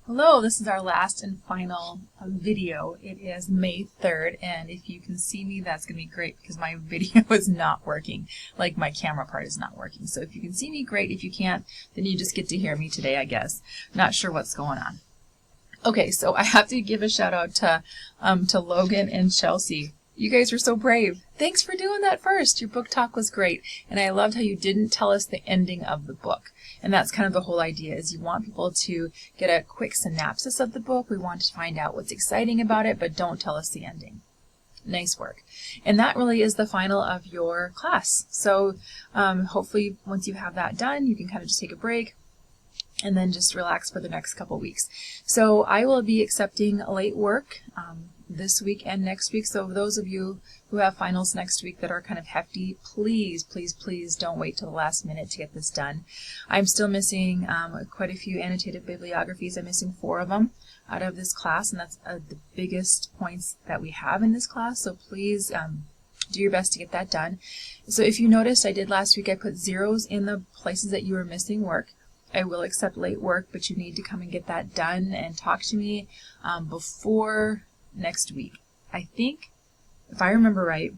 Hello, this is our last and final video. It is May 3rd, and if you can see me, that's going to be great because my video is not working. Like, my camera part is not working. So if you can see me, great. If you can't, then you just get to hear me today, I guess. Not sure what's going on. Okay, so I have to give a shout out to Logan and Chelsea. You guys were so brave. Thanks for doing that first. Your book talk was great, and I loved how you didn't tell us the ending of the book. And that's kind of the whole idea, is you want people to get a quick synopsis of the book. We want to find out what's exciting about it, but don't tell us the ending. Nice work. And that really is the final of your class. So hopefully once you have that done, you can kind of just take a break and then just relax for the next couple weeks. So I will be accepting late work this week and next week. So those of you who have finals next week that are kind of hefty, please, please, please don't wait till the last minute to get this done. I'm still missing quite a few annotated bibliographies. I'm missing 4 of them out of this class, and that's the biggest points that we have in this class. So please do your best to get that done. So if you noticed, I did last week, I put zeros in the places that you were missing work. I will accept late work, but you need to come and get that done and talk to me before next week. I think, if I remember right,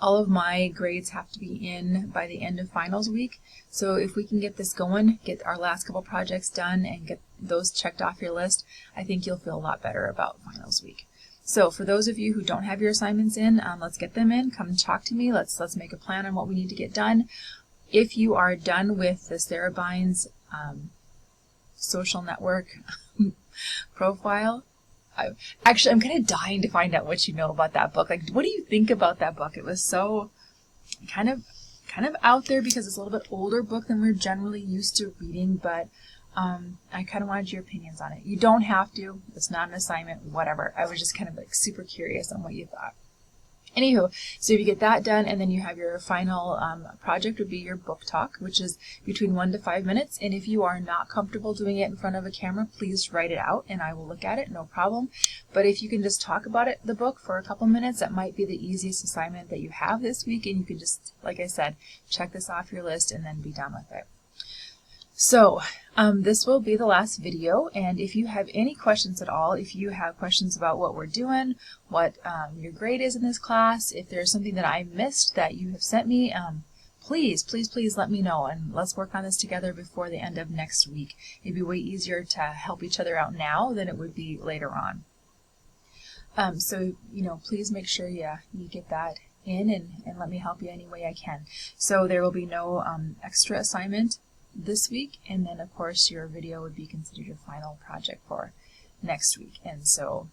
all of my grades have to be in by the end of finals week. So if we can get this going, get our last couple projects done and get those checked off your list, I think you'll feel a lot better about finals week. So for those of you who don't have your assignments in, let's get them in. Come and talk to me. Let's make a plan on what we need to get done. If you are done with the Sarah Bynes social network profile, actually, I'm kind of dying to find out what you know about that book. Like, what do you think about that book? It was so kind of out there because it's a little bit older book than we're generally used to reading, but I kind of wanted your opinions on it. You don't have to. It's not an assignment, whatever. I was just kind of like super curious on what you thought. Anywho, so if you get that done and then you have your final project would be your book talk, which is between 1 to 5 minutes. And if you are not comfortable doing it in front of a camera, please write it out and I will look at it, no problem. But if you can just talk about it, the book, for a couple minutes, that might be the easiest assignment that you have this week. And you can just, like I said, check this off your list and then be done with it. So this will be the last video, and if you have any questions at all, if you have questions about what we're doing, what your grade is in this class, if there's something that I missed that you have sent me, please, please, please let me know, and let's work on this together before the end of next week. It'd be way easier to help each other out now than it would be later on. So, please make sure you get that in and let me help you any way I can. So there will be no extra assignment this week, and then of course your video would be considered your final project for next week. And so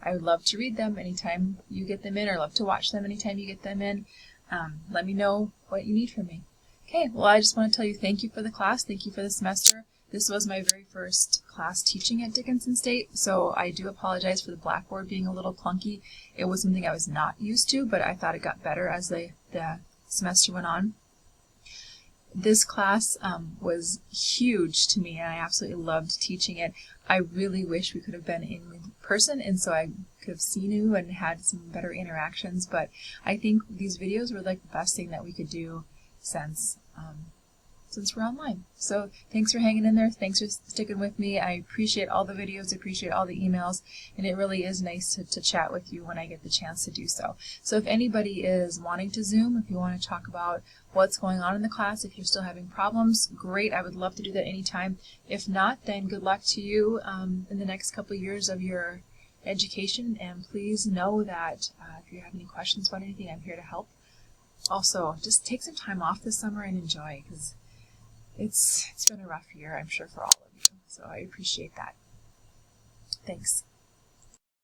I would love to read them anytime you get them in, or love to watch them anytime you get them in. Let me know what you need from me. Okay, well, I just want to tell you thank you for the class, thank you for the semester. This was my very first class teaching at Dickinson State, so I do apologize for the blackboard being a little clunky. It was something I was not used to, but I thought it got better as the semester went on. This class was huge to me, and I absolutely loved teaching it. I really wish we could have been in person, and so I could have seen you and had some better interactions, but I think these videos were like the best thing that we could do since we're online. So thanks for hanging in there. Thanks for sticking with me. I appreciate all the videos, I appreciate all the emails, and it really is nice to chat with you when I get the chance to do so. So if anybody is wanting to Zoom, if you want to talk about what's going on in the class, if you're still having problems, great. I would love to do that anytime. If not, then good luck to you in the next couple of years of your education, and please know that if you have any questions about anything, I'm here to help. Also, just take some time off this summer and enjoy, because it's been a rough year, I'm sure, for all of you. So I appreciate that. Thanks.